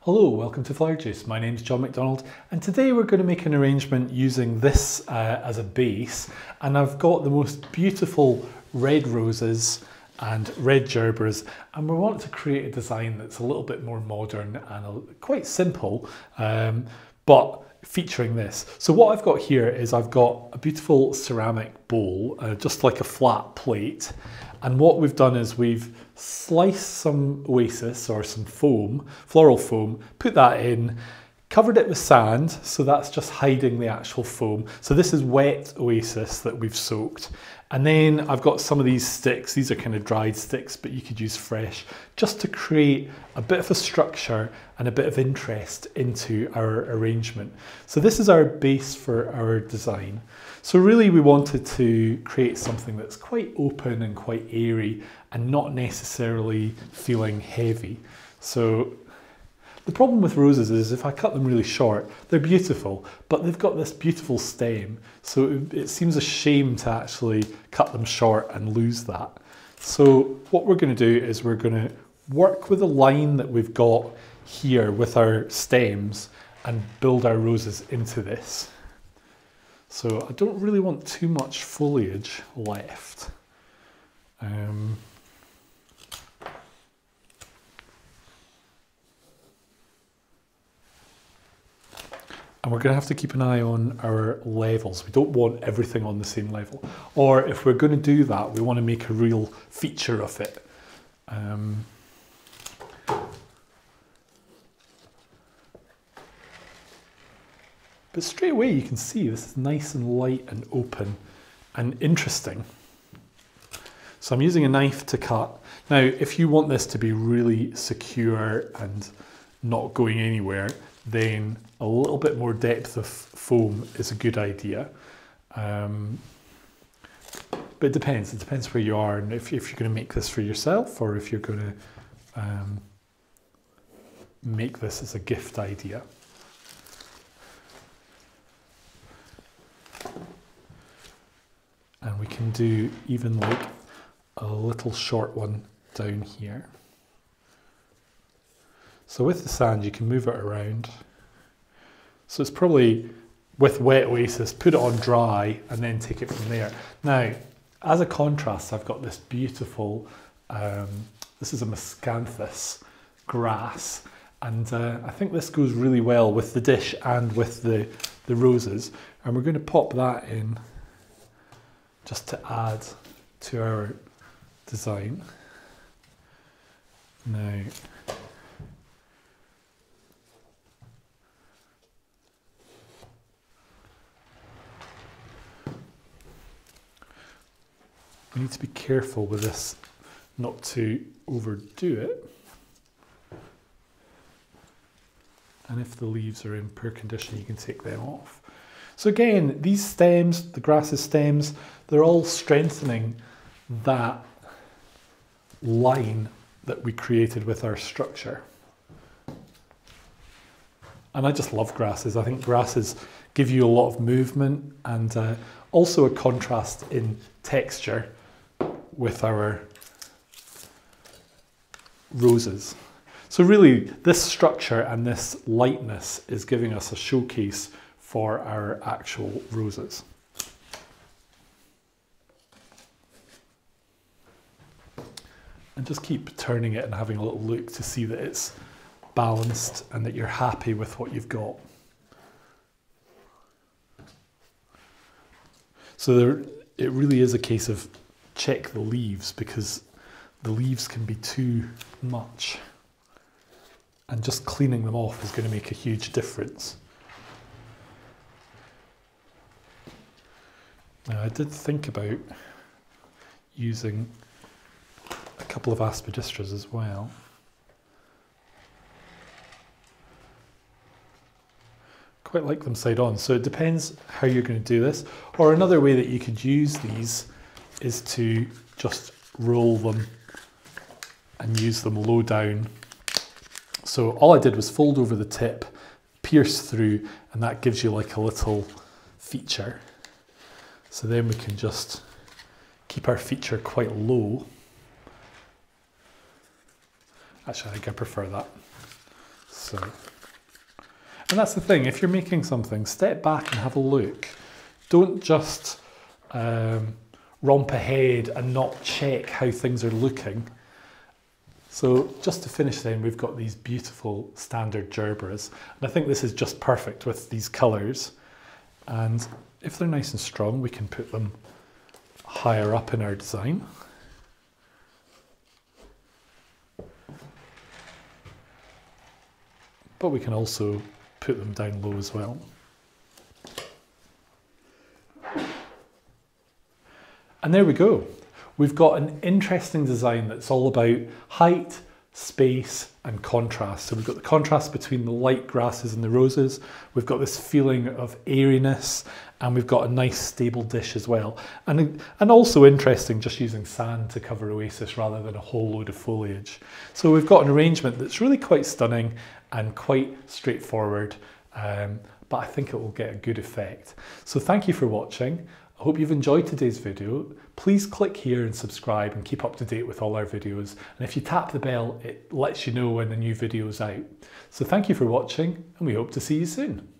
Hello, welcome to Flower Juice. My name's John McDonald and today we're going to make an arrangement using this as a base, and I've got the most beautiful red roses and red gerberas, and we want to create a design that's a little bit more modern and quite simple, but featuring this. So what I've got here is I've got a beautiful ceramic bowl, just like a flat plate, and what we've done is we've sliced some Oasis or some foam, floral foam, put that in, covered it with sand, so that's just hiding the actual foam. So this is wet Oasis that we've soaked. And then I've got some of these sticks, these are kind of dried sticks, but you could use fresh, just to create a bit of a structure and a bit of interest into our arrangement. So this is our base for our design. So really we wanted to create something that's quite open and quite airy and not necessarily feeling heavy. So the problem with roses is if I cut them really short, they're beautiful, but they've got this beautiful stem. So it seems a shame to actually cut them short and lose that. So what we're going to do is we're going to work with the line that we've got here with our stems and build our roses into this. So I don't really want too much foliage left. And we're going to have to keep an eye on our levels. We don't want everything on the same level. Or if we're going to do that, we want to make a real feature of it. But straight away you can see this is nice and light and open and interesting. So I'm using a knife to cut. Now, if you want this to be really secure and not going anywhere, then a little bit more depth of foam is a good idea. But it depends where you are and if you're going to make this for yourself or if you're going to make this as a gift idea. And we can do even like a little short one down here. So with the sand, you can move it around. So it's probably with wet Oasis, put it on dry and then take it from there. Now, as a contrast, I've got this beautiful, this is a miscanthus grass. And I think this goes really well with the dish and with the roses. And we're going to pop that in just to add to our design. Now, we need to be careful with this not to overdo it. And if the leaves are in poor condition, you can take them off. So again, these stems, the grass's stems, they're all strengthening that line that we created with our structure. And I just love grasses. I think grasses give you a lot of movement and also a contrast in texture with our roses. So really, this structure and this lightness is giving us a showcase for our actual roses. And just keep turning it and having a little look to see that it's balanced and that you're happy with what you've got. So it really is a case of check the leaves, because the leaves can be too much. And just cleaning them off is going to make a huge difference. Now, I did think about using a couple of aspidistras as well. Quite like them side on, so it depends how you're going to do this. Or another way that you could use these is to just roll them and use them low down. So all I did was fold over the tip, pierce through, and that gives you like a little feature. So then we can just keep our feature quite low. Actually, I think I prefer that. So, and that's the thing, if you're making something, step back and have a look. Don't just romp ahead and not check how things are looking. So just to finish then, we've got these beautiful standard gerberas. And I think this is just perfect with these colours. And if they're nice and strong, we can put them higher up in our design. But we can also put them down low as well. And there we go. We've got an interesting design that's all about height, space and contrast. So we've got the contrast between the light grasses and the roses. We've got this feeling of airiness, and we've got a nice stable dish as well. And also interesting, just using sand to cover Oasis rather than a whole load of foliage. So we've got an arrangement that's really quite stunning and quite straightforward, but I think it will get a good effect. So thank you for watching. I hope you've enjoyed today's video. Please click here and subscribe and keep up to date with all our videos. And if you tap the bell, it lets you know when the new video is out. So thank you for watching, and we hope to see you soon.